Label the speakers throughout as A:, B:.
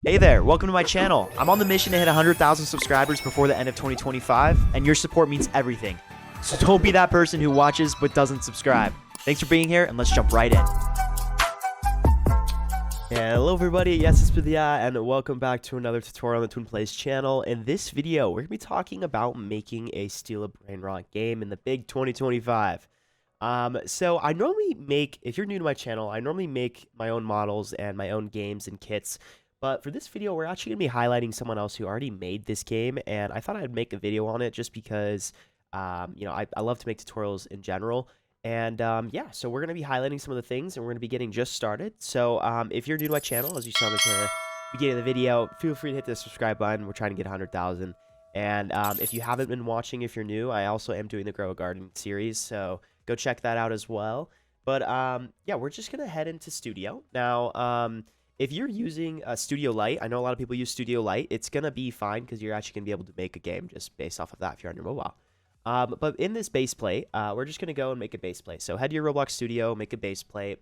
A: Hey there, welcome to my channel. I'm on the mission to hit 100,000 subscribers before the end of 2025, and your support means everything. So don't be that person who watches but doesn't subscribe. Thanks for being here, and let's jump right in. Yeah, hello everybody, yes, it's Vidya, and welcome back to another tutorial on the TwinPlayz channel. In this video, we're going to be talking about making a Steal a Brainrot game in the big 2025. So I normally make, if you're new to my channel, I normally make my own models and my own games and kits. But for this video, we're actually going to be highlighting someone else who already made this game, and I thought I'd make a video on it just because, I love to make tutorials in general. And yeah, so we're going to be highlighting some of the things, and we're going to be getting just started. So if you're new to my channel, as you saw in the beginning of the video, feel free to hit the subscribe button. We're trying to get 100,000. And if you haven't been watching, if you're new, I also am doing the Grow a Garden series, so go check that out as well. But yeah, we're just going to head into Studio. Now, if you're using Studio Lite, I know a lot of people use Studio Lite. It's going to be fine because you're actually going to be able to make a game just based off of that if you're on your mobile. But in this base plate, we're just going to go and make a base plate. So head to your Roblox Studio, make a base plate.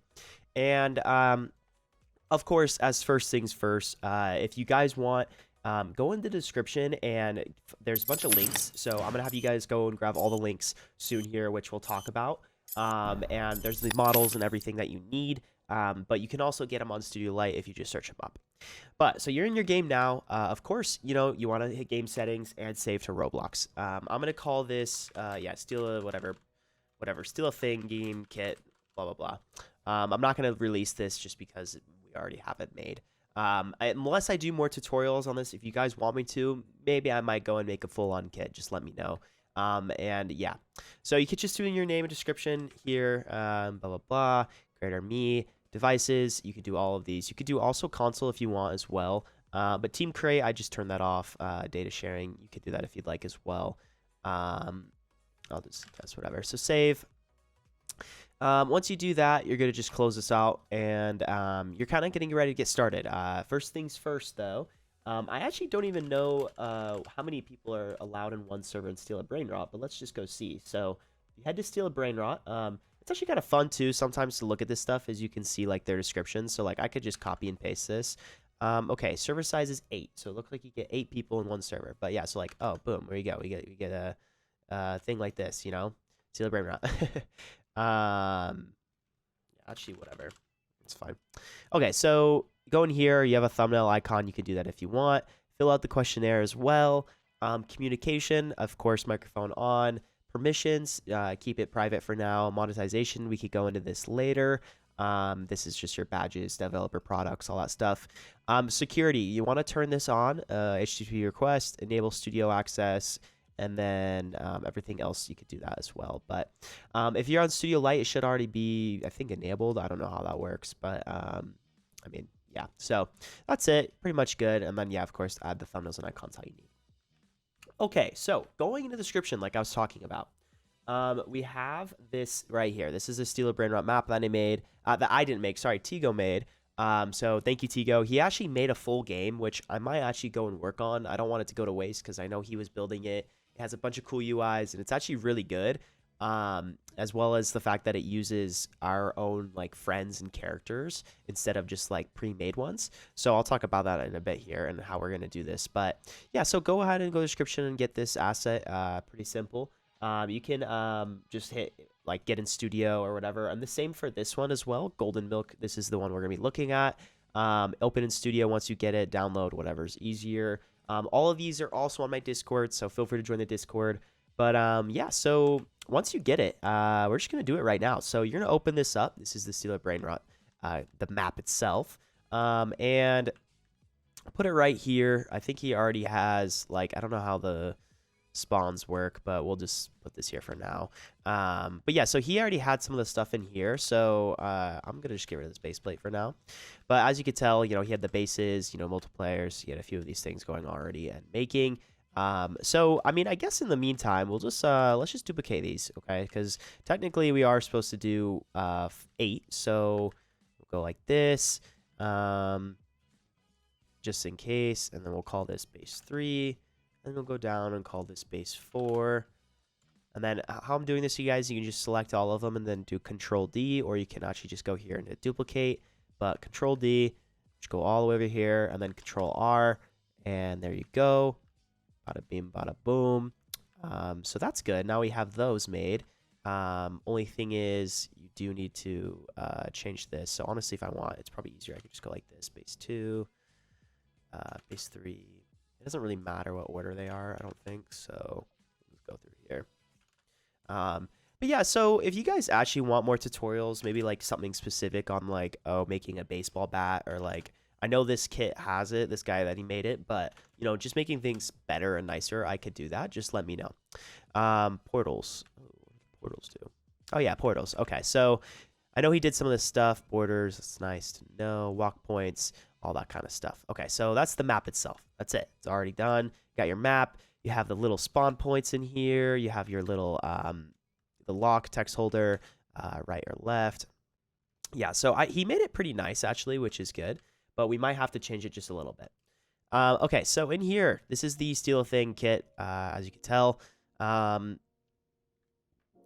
A: And of course, as first things first, if you guys want, go in the description and there's a bunch of links. So I'm going to have you guys go and grab all the links soon here, which we'll talk about. And there's the models and everything that you need. But you can also get them on Studio Lite if you just search them up. But so you're in your game now. Of course, you want to hit game settings and save to Roblox. I'm gonna call this steal a whatever, steal a thing game kit, blah blah blah. I'm not gonna release this just because we already have it made. Unless I do more tutorials on this, if you guys want me to, maybe I might go and make a full-on kit. Just let me know. And yeah, so you could just do in your name and description here, blah blah blah, creator me. Devices, you could do all of these. You could do also console if you want as well. But team create, I just turned that off. Data sharing, you could do that if you'd like as well. I'll just guess whatever. So save. Once you do that, you're going to just close this out. And you're kind of getting ready to get started. First things first, though. I actually don't even know how many people are allowed in one server and steal a Brainrot. But let's just go see. So you head to steal a Brainrot. It's actually kind of fun too sometimes to look at this stuff, as you can see like their descriptions. So like I could just copy and paste this. Okay, server size is 8, so it looks like you get 8 people in one server. But yeah, so like, oh boom, there you go. We get a thing like this, steal a Brainrot. Actually, whatever, it's fine. Okay, so go in here. You have a thumbnail icon. You can do that if you want. Fill out the questionnaire as well. Communication, of course, microphone on. Permissions, keep it private for now. Monetization, we could go into this later. This is just your badges, developer products, all that stuff. Security, you want to turn this on. HTTP request, enable studio access, and then everything else you could do that as well. But if you're on Studio Lite, it should already be, I think, enabled. I don't know how that works, but I mean, yeah. So that's it. Pretty much good. And then, yeah, of course, add the thumbnails and icons how you need. Okay, so going into the description, like I was talking about, we have this right here. This is a Steal a Brainrot map that I made, that I didn't make. Sorry, Tigo made. So thank you, Tigo. He actually made a full game, which I might actually go and work on. I don't want it to go to waste because I know he was building it. It has a bunch of cool UIs, and it's actually really good. As well as the fact that it uses our own like friends and characters instead of just like pre-made ones. So I'll talk about that in a bit here and how we're going to do this. But yeah, so go ahead and go to the description and get this asset. Pretty simple. You can just hit like get in studio or whatever. And the same for this one as well. Golden Milk. This is the one we're going to be looking at. Open in studio once you get it, download whatever's easier. All of these are also on my Discord, so feel free to join the Discord. But yeah, so once you get it, we're just going to do it right now. So you're going to open this up. This is the Steal a Brainrot, the map itself. And put it right here. I think he already has, like, I don't know how the spawns work, but we'll just put this here for now. But yeah, so he already had some of the stuff in here. So I'm going to just get rid of this base plate for now. But as you can tell, he had the bases, multiplayers. He had a few of these things going already and making. So I mean, I guess in the meantime, we'll just let's just duplicate these, okay? Because technically we are supposed to do 8, so we'll go like this, just in case, and then we'll call this base 3, and we'll go down and call this base 4. And then how I'm doing this, you guys, you can just select all of them and then do Control D, or you can actually just go here and hit duplicate, but Control D. Just go all the way over here and then Control R, and there you go. Bada bing, bada boom. So that's good. Now we have those made. Only thing is, you do need to change this. So honestly, if I want, it's probably easier. I could just go like this: base 2, base 3. It doesn't really matter what order they are, I don't think. So let's go through here. But yeah, so if you guys actually want more tutorials, maybe like something specific on like, oh, making a baseball bat, or like, I know this kit has it, this guy that he made it, but you know, just making things better and nicer, I could do that. Just let me know. Portals. Portals do. Oh yeah, portals. Okay, so I know he did some of this stuff. Borders, it's nice to know. Walk points, all that kind of stuff. Okay, so that's the map itself. That's it. It's already done. You got your map. You have the little spawn points in here. You have your little the lock text holder, right or left. Yeah, so he made it pretty nice actually, which is good. But we might have to change it just a little bit. Okay, so in here, this is the Steal a Thing kit, as you can tell.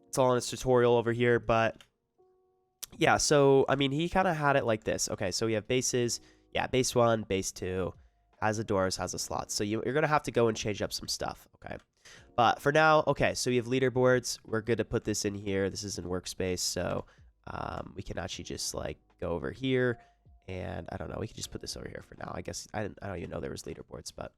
A: It's all in its tutorial over here, but yeah, so, I mean, he kind of had it like this. Okay, so we have bases. Yeah, base 1, base 2, has the doors, has the slots. So you're going to have to go and change up some stuff, okay? But for now, okay, so we have leaderboards. We're good to put this in here. This is in workspace, so we can actually just, like, go over here. And I don't know, we can just put this over here for now. I guess I don't even know there was leaderboards, but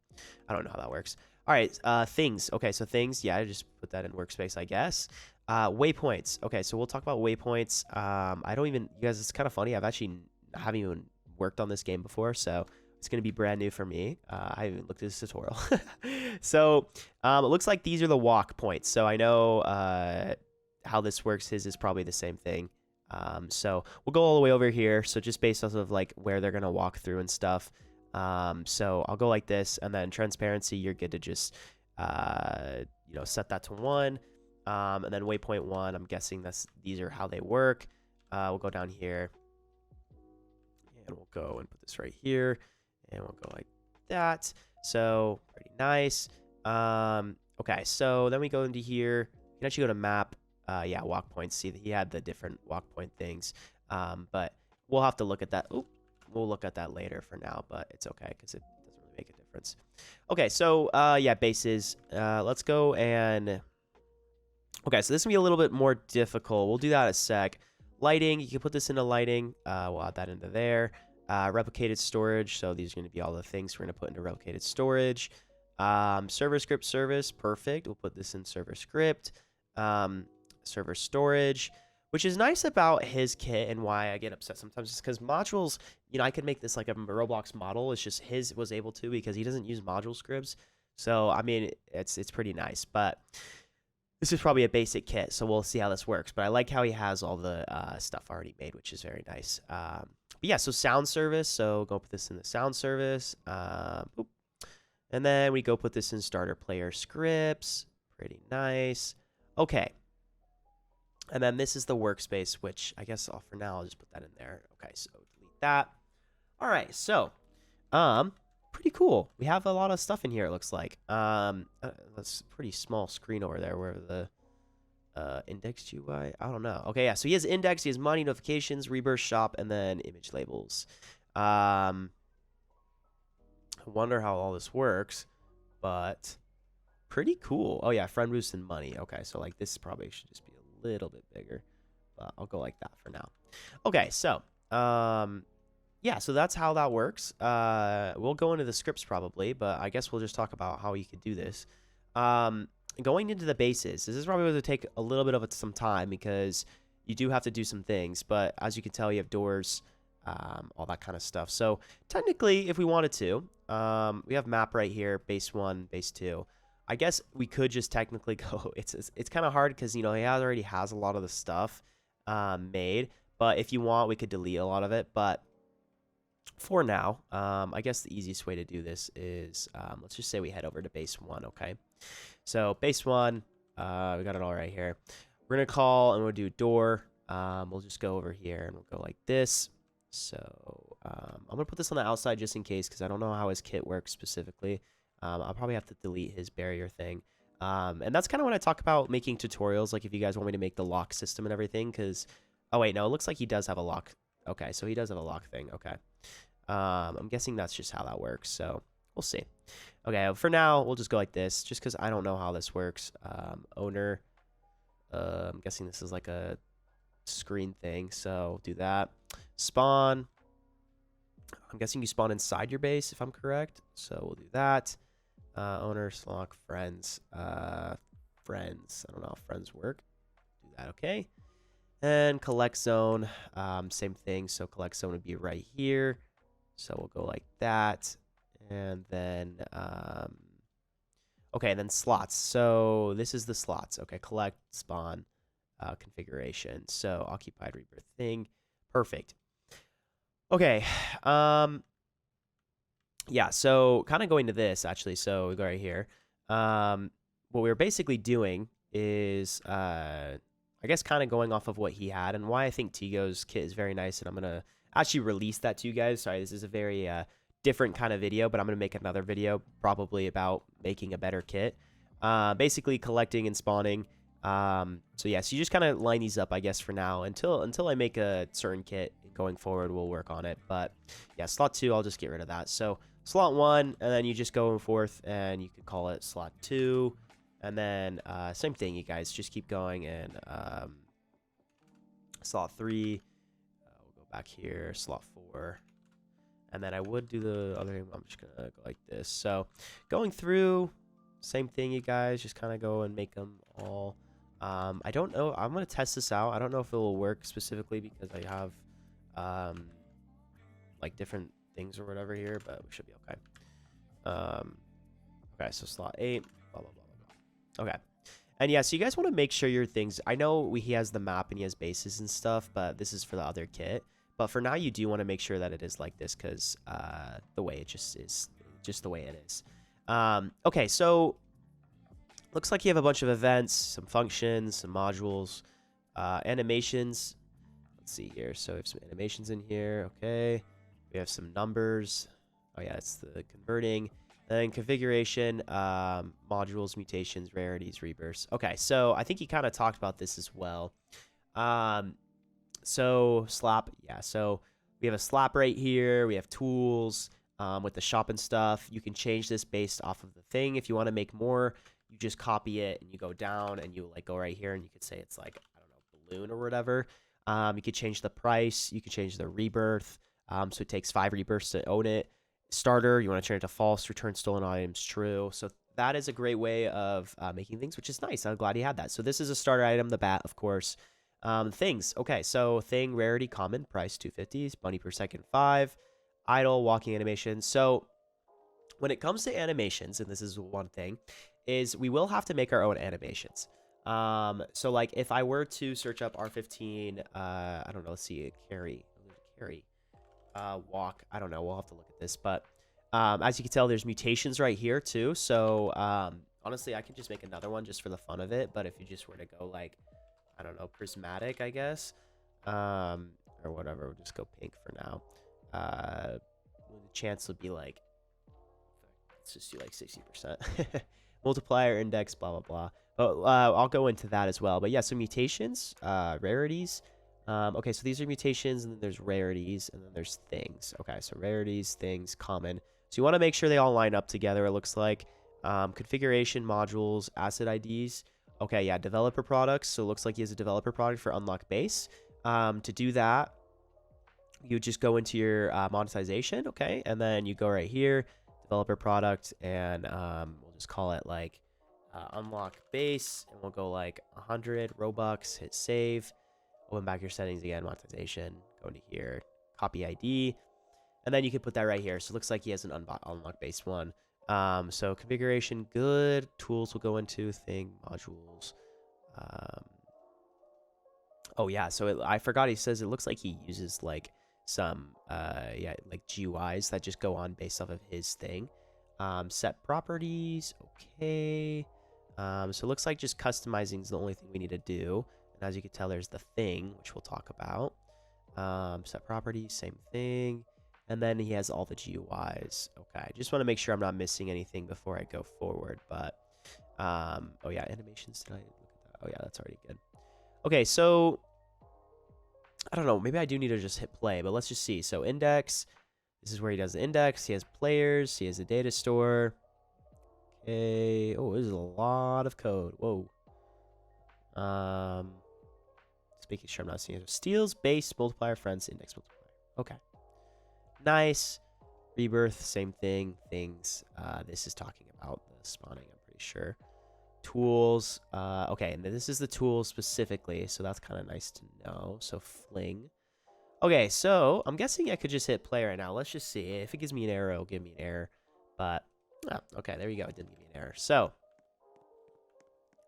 A: I don't know how that works. All right, things. Okay, so things, yeah, I just put that in workspace, I guess. Waypoints. Okay, so we'll talk about waypoints. I don't even, you guys, it's kind of funny. I haven't even worked on this game before, so it's going to be brand new for me. I haven't looked at this tutorial. So it looks like these are the walk points. So I know how this works. His is probably the same thing. So we'll go all the way over here. So just based off of like where they're going to walk through and stuff. So I'll go like this, and then transparency, you're good to just, you know, set that to 1. And then waypoint 1, I'm guessing these are how they work. We'll go down here, and we'll go and put this right here, and we'll go like that. So pretty nice. Okay, so then we go into here. You can actually go to map. Yeah, walk points. See, he had the different walk point things. But we'll have to look at that. Oop, we'll look at that later for now, but it's okay because it doesn't really make a difference. Okay, so yeah, bases. Let's go and... Okay, so this is going to be a little bit more difficult. We'll do that in a sec. Lighting, you can put this into lighting. We'll add that into there. Replicated storage, so these are going to be all the things we're going to put into replicated storage. Server script service, perfect. We'll put this in server script. Server storage, which is nice about his kit and why I get upset sometimes is because modules, you know, I could make this like a Roblox model. It's just his was able to because he doesn't use module scripts. So, I mean, it's pretty nice, but... This is probably a basic kit, so we'll see how this works. But I like how he has all the stuff already made, which is very nice. But yeah, so sound service. So go put this in the sound service. Boop. And then we go put this in starter player scripts. Pretty nice. Okay. And then this is the workspace, which I guess for now I'll just put that in there. Okay, so delete that. All right, so pretty cool. We have a lot of stuff in here, it looks like. That's a pretty small screen over there where the indexed UI, I don't know. Okay, yeah, so he has index, he has money, notifications, rebirth shop, and then image labels. I wonder how all this works, but pretty cool. Oh yeah, friend boost and money. Okay, so like this probably should just be a little bit bigger, but I'll go like that for now. Okay, so yeah, so that's how that works. We'll go into the scripts probably, but I guess we'll just talk about how you could do this. Going into the bases, this is probably going to take a little bit of some time because you do have to do some things, but as you can tell, you have doors, all that kind of stuff. So technically, if we wanted to, we have map right here, base 1, base 2. I guess we could just technically go. It's kind of hard because, you know, he already has a lot of the stuff made, but if you want, we could delete a lot of it, but for now, I guess the easiest way to do this is, let's just say we head over to base 1, okay? So base 1, we got it all right here. We're going to call and we'll do door. We'll just go over here and we'll go like this. So I'm going to put this on the outside just in case because I don't know how his kit works specifically. I'll probably have to delete his barrier thing. And that's kind of when I talk about making tutorials, like if you guys want me to make the lock system and everything because, oh wait, no, it looks like he does have a lock. Okay, so he does have a lock thing, okay. I'm guessing that's just how that works, so we'll see. Okay, for now, we'll just go like this, just because I don't know how this works. Owner, I'm guessing this is like a screen thing, so do that. Spawn, I'm guessing you spawn inside your base, if I'm correct, so we'll do that. Owner, slot, friends, friends, I don't know how friends work. Do that, okay. And collect zone, same thing, so collect zone would be right here. So we'll go like that. And then, okay, then slots. So this is the slots. Okay, collect, spawn, configuration. So occupied rebirth thing. Perfect. Okay. Yeah, so kind of going to this, actually. So we go right here. What we're basically doing is, I guess, kind of going off of what he had and why I think Tigo's kit is very nice. And I'm going to actually release that to you guys. Sorry, this is a very different kind of video, but I'm going to make another video probably about making a better kit. Basically collecting and spawning. So yeah, so you just kind of line these up, I guess, for now until I make a certain kit. Going forward, we'll work on it. But yeah, slot 2, I'll just get rid of that. So slot 1, and then you just go forth, and you could call it slot 2. And then same thing, you guys. Just keep going. And slot 3, we'll go back here, slot 4. And then I would do the other thing. I'm just going to go like this. So going through, same thing, you guys. Just kind of go and make them all. I don't know. I'm going to test this out. I don't know if it will work specifically because I have like different things or whatever here, but we should be okay. Okay, so slot 8, blah, blah, blah, blah, blah. Okay. And yeah, so you guys want to make sure your things, I know he has the map and he has bases and stuff, but this is for the other kit. But for now, you do want to make sure that it is like this because the way it just is, just the way it is. Okay, so looks like you have a bunch of events, some functions, some modules, animations. Let's see here. So we have some animations in here. Okay. We have some numbers. Oh, yeah, it's the converting. Then configuration, modules, mutations, rarities, rebirths. Okay, so I think he kind of talked about this as well. So slap, yeah. So we have a slap right here. We have tools with the shop and stuff. You can change this based off of the thing. If you want to make more, you just copy it and you go down and you like go right here and you could say it's like, I don't know, balloon or whatever. You could change the price. You could change the rebirth. So it takes 5 rebirths to own it. Starter, you want to turn it to false, return stolen items true. So that is a great way of making things, which is nice. I'm glad he had that. So this is a starter item, the bat, of course. Things. Okay, so thing, rarity, common, price 250s, bunny per second 5, idle, walking animation. So when it comes to animations, and this is one thing, is we will have to make our own animations. So like if I were to search up R15, I don't know, let's see, carry, walk, I don't know, we'll have to look at this, but as you can tell, there's mutations right here too. So honestly, I could just make another one just for the fun of it, but if you just were to go like, I don't know, prismatic, I guess, or whatever, we'll just go pink for now. The chance would be like, let's just do like 60%. Multiplier, index, blah, blah, blah. But I'll go into that as well. But yeah, so mutations, rarities. Okay, so these are mutations, and then there's rarities, and then there's things. Okay, so rarities, things, common. So you want to make sure they all line up together, it looks like. Configuration, modules, asset IDs. Okay, yeah, developer products. So it looks like he has a developer product for unlock base. To do that, you just go into your monetization, okay? And then you go right here, developer product, and we'll just call it like unlock base, and we'll go like 100 Robux, hit save, open back your settings again, monetization, go into here, copy ID, and then you can put that right here. So it looks like he has an unlock base one. So configuration, good. Tools will go into thing, modules. Oh yeah, so I forgot he says it looks like he uses like some yeah, like GUIs that just go on based off of his thing. Set properties, okay. So it looks like just customizing is the only thing we need to do. And as you can tell, there's the thing, which we'll talk about. Set properties, same thing. And then he has all the GUIs. Okay, just want to make sure I'm not missing anything before I go forward. But, oh yeah, animations, did I look at that? Oh yeah, that's already good. Okay, so, I don't know, maybe I do need to just hit play, but let's just see. So index, This is where he does the index. He has players. He has a data store. Okay. Oh, this is a lot of code. Whoa. Just making sure I'm not seeing it. Steals, base, multiplier, friends, index, multiplier. Okay. Nice. Rebirth, same thing. Things. This is talking about the spawning, I'm pretty sure. Tools. Okay, and this is the tools specifically, so that's kind of nice to know. So fling. Okay, so I'm guessing I could just hit play right now. Let's just see. If it gives me an error, it'll give me an error. But, oh, okay, there you go. It didn't give me an error. So,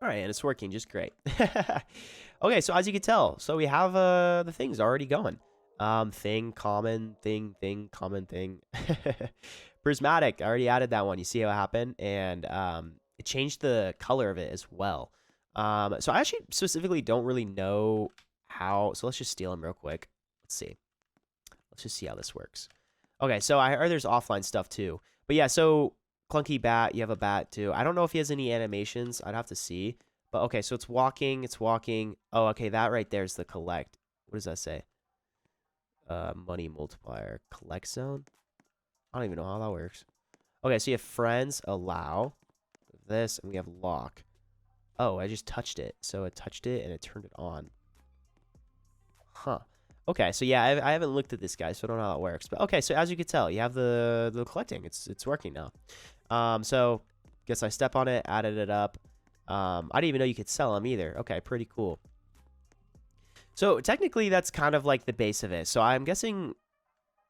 A: all right, and it's working just great. Okay, so as you can tell, so we have the things already going. Thing, common, thing, common, thing. Prismatic, I already added that one. You see how it happened? And it changed the color of it as well. So I actually specifically don't really know how. So let's just steal them real quick. Let's see. Let's just see how this works. Okay, so I heard there's offline stuff too. But yeah, so clunky bat, you have a bat too. I don't know if he has any animations. I'd have to see. But okay, so it's walking, it's walking. Oh, okay, that right there is the collect. What does that say? Money multiplier. Collect zone? I don't even know how that works. Okay, so you have friends, allow. This, and we have lock. Oh, I just touched it. So it touched it and it turned it on. Huh. Okay, so yeah, I haven't looked at this guy, so I don't know how it works. But okay, so as you can tell, you have the collecting. It's working now. So guess I step on it, added it up. I didn't even know you could sell them either. Okay, pretty cool. So technically, that's kind of like the base of it. So I'm guessing,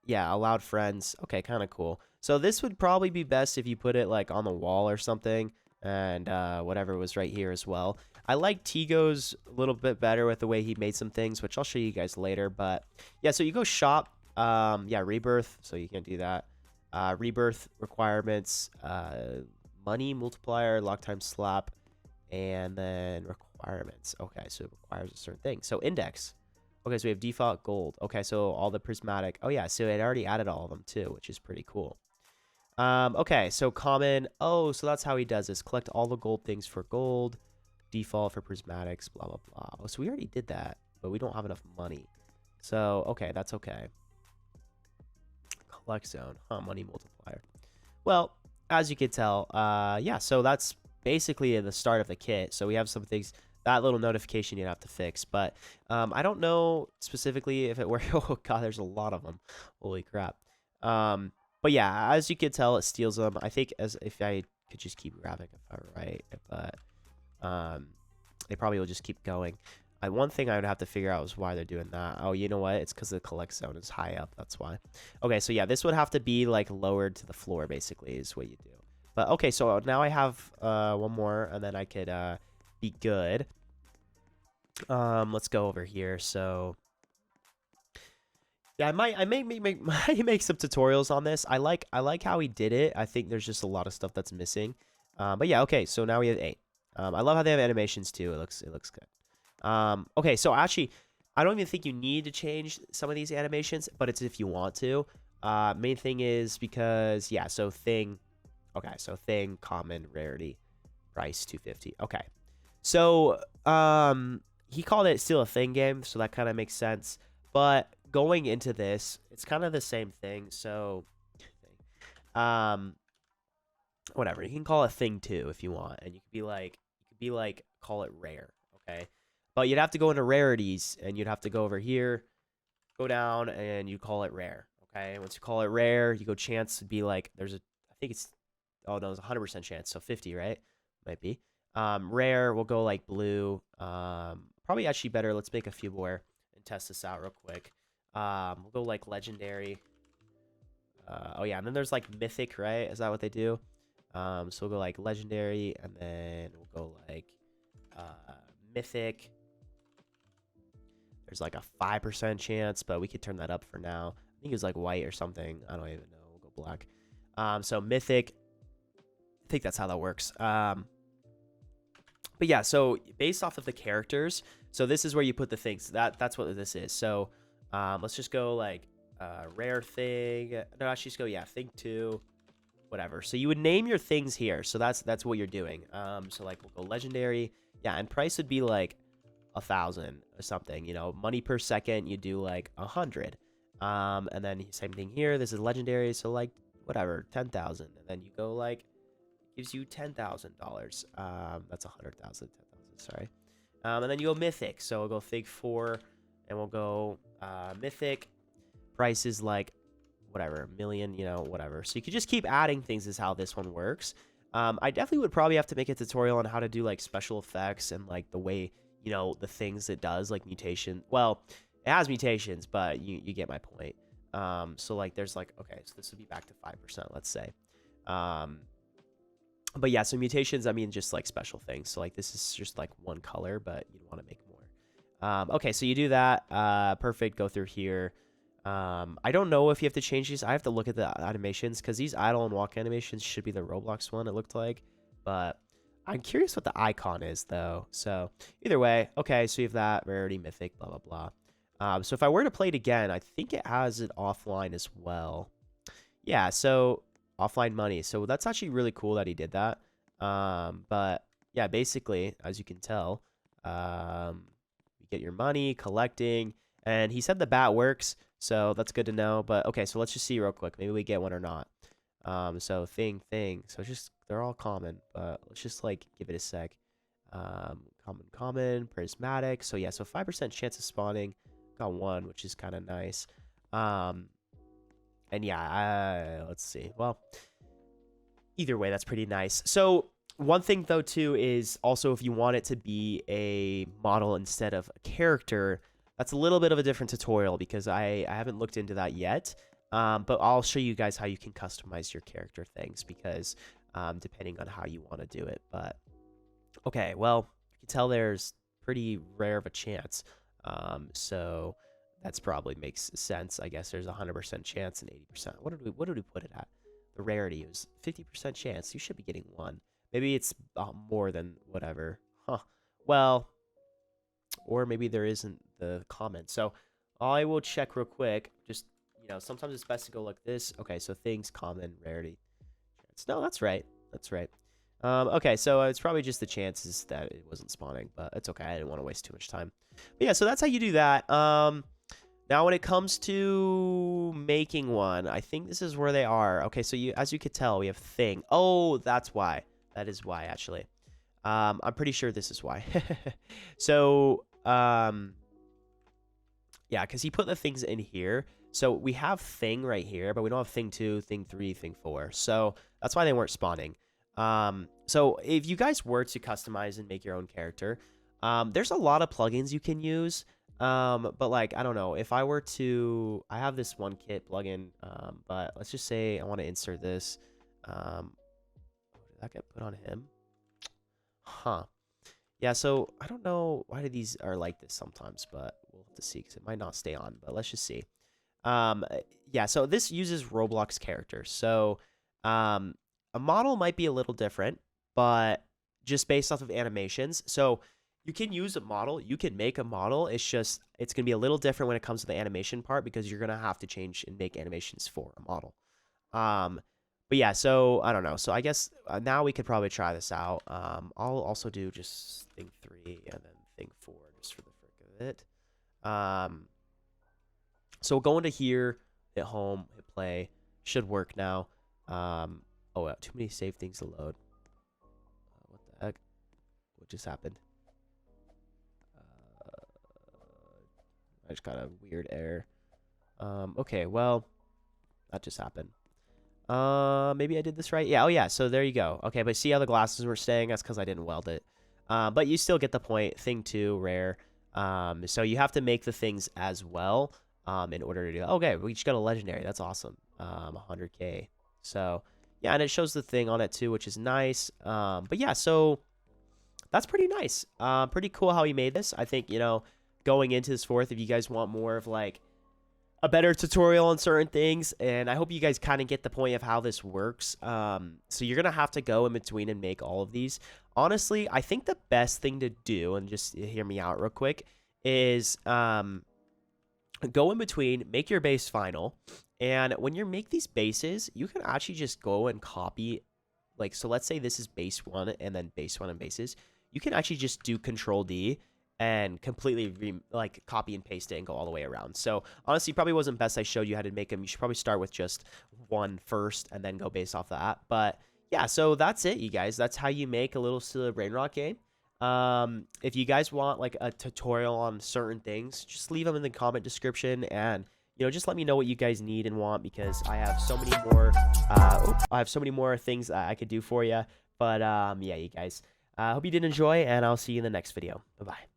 A: yeah, allowed friends. Okay, kind of cool. So this would probably be best if you put it like on the wall or something, and whatever was right here as well. I like Tigo's a little bit better with the way he made some things, which I'll show you guys later. But yeah, so you go shop, yeah, rebirth. So you can't do that. Rebirth requirements, money multiplier, lock time slap, and then requirements. Okay, so it requires a certain thing. So index. Okay, so we have default gold. Okay, so all the prismatic. Oh yeah, so it already added all of them too, which is pretty cool. Okay, so common. Oh, so that's how he does this. Collect all the gold things for gold. Default for prismatics, blah, blah, blah. Oh, so we already did that, but we don't have enough money. So, okay, that's okay. Collect zone. Huh, money multiplier. Well, as you can tell, yeah, so that's basically the start of the kit. So we have some things, that little notification you have to fix. But I don't know specifically if it works. Oh, God, there's a lot of them. Holy crap. But yeah, as you can tell, it steals them. I think as if I could just keep grabbing if I were right. But they probably will just keep going. One thing I would have to figure out is why they're doing that. Oh, you know what? It's because the collect zone is high up. That's why. Okay, so yeah, this would have to be like lowered to the floor, basically, is what you do. But okay, so now I have one more, and then I could be good. Let's go over here. So yeah, I may make some tutorials on this. I like how he did it. I think there's just a lot of stuff that's missing. But yeah, okay. So now we have 8. I love how they have animations too. It looks good. Okay, so actually, I don't even think you need to change some of these animations, but it's if you want to. Main thing is because, yeah, so thing. Okay, so thing, common, rarity, price, 250. Okay. So, he called it still a thing game, so that kind of makes sense. But going into this, it's kind of the same thing. So, whatever. You can call it thing 2 if you want, and you could be like, call it rare. Okay. But you'd have to go into rarities, and you'd have to go over here, go down, and you call it rare. Okay. Once you call it rare, you go chance to be like, I think it's, oh no, there's a 100% chance. So 50, right? Might be. Rare, we'll go like blue. Probably actually better. Let's make a few more and test this out real quick. We'll go like legendary. Oh yeah, and then there's like mythic, right? Is that what they do? So we'll go like legendary, and then we'll go like mythic. There's like a 5% chance, but we could turn that up for now. I think it was like white or something. I don't even know. We'll go black. So mythic. I think that's how that works. But yeah, so based off of the characters, so this is where you put the things. That's what this is. So let's just go like rare thing. No, actually just go, yeah, thing 2, whatever. So you would name your things here. So that's what you're doing. So like we'll go legendary. Yeah, and price would be like 1,000 or something. You know, money per second, you do like 100. And then same thing here. This is legendary, so like whatever, 10,000, and then you go like gives you $10,000. That's 100,000, 10,000. Sorry. And then you go mythic. So we'll go fig 4, and we'll go mythic. Price is like whatever, a million, you know, whatever. So you could just keep adding things is how this one works. I definitely would probably have to make a tutorial on how to do like special effects and like the way, you know, the things it does, like mutation. Well, it has mutations, but you get my point. So like there's like, okay, so this would be back to 5%, let's say. But yeah, so mutations, I mean, just like special things. So like this is just like one color, but you want to make more. Okay, so you do that. Perfect. Go through here. I don't know if you have to change these. I have to look at the animations because these idle and walk animations should be the Roblox one, it looked like. But I'm curious what the icon is, though. So either way, okay, so you have that, rarity, mythic, blah, blah, blah. So if I were to play it again, I think it has it offline as well. Yeah, so offline money. So that's actually really cool that he did that. But yeah, basically, as you can tell, you get your money, collecting, and he said the bat works. So that's good to know. But okay, so let's just see real quick. Maybe we get one or not. So thing. So it's just, they're all common, but let's just like give it a sec. Common, prismatic. So yeah, so 5% chance of spawning. Got one, which is kind of nice. And yeah, let's see. Well, either way, that's pretty nice. So one thing though too is also if you want it to be a model instead of a character, that's a little bit of a different tutorial because I haven't looked into that yet. But I'll show you guys how you can customize your character things because depending on how you want to do it. But okay, well, you can tell there's pretty rare of a chance. So that's probably makes sense. I guess there's a 100% chance and 80%. What did we put it at? The rarity was 50% chance. You should be getting one. Maybe it's more than whatever. Huh. Well, or maybe there isn't the comment. So I will check real quick. Just, you know, sometimes it's best to go like this. Okay, so things, common, rarity. No, that's right. That's right. Okay, so it's probably just the chances that it wasn't spawning, but it's okay. I didn't want to waste too much time. But yeah, so that's how you do that. Now when it comes to making one, I think this is where they are. Okay, so as you could tell, we have thing. Oh, that's why. That is why, actually. I'm pretty sure this is why. So, yeah, because he put the things in here. So we have thing right here, but we don't have thing 2, thing 3, thing 4. So that's why they weren't spawning. So if you guys were to customize and make your own character, there's a lot of plugins you can use. But like, I don't know, if I were to, I have this one kit plugin, but let's just say I want to insert this. Did that get put on him? Huh. Yeah, so I don't know why these are like this sometimes, but we'll have to see because it might not stay on, but let's just see. Yeah, so this uses Roblox characters. So a model might be a little different, but just based off of animations. So you can use a model, you can make a model. It's just, it's going to be a little different when it comes to the animation part because you're going to have to change and make animations for a model. But yeah, so I don't know. So I guess now we could probably try this out. I'll also do just thing 3 and then thing 4 just for the frick of it. So we'll go into here, hit home, hit play. Should work now. Oh, too many save things to load. What the heck? What just happened? I just got a weird error. Okay, well, that just happened. Maybe I did this right. Yeah, oh yeah, so there you go. Okay, but see how the glasses were staying? That's because I didn't weld it. But you still get the point. Thing 2, rare. So you have to make the things as well in order to do. Okay, we just got a legendary. That's awesome. 100K. So yeah, and it shows the thing on it too, which is nice. But yeah, so that's pretty nice. Pretty cool how he made this. I think, you know, going into this 4th, if you guys want more of like a better tutorial on certain things, and I hope you guys kind of get the point of how this works. So you're gonna have to go in between and make all of these. Honestly, I think the best thing to do, and just hear me out real quick, is go in between, make your base final, and when you make these bases, you can actually just go and copy, like, so let's say this is base 1 and then base 1 and bases. You can actually just do Control D and completely like copy and paste it and go all the way around. So honestly, probably wasn't best I showed you how to make them. You should probably start with just one first and then go based off that. But yeah, so that's it, you guys. That's how you make a little silly Brainrot game. If you guys want like a tutorial on certain things, just leave them in the comment description, and just let me know what you guys need and want, because I have so many more things that I could do for you. But yeah, you guys, I hope you did enjoy, and I'll see you in the next video. Bye bye.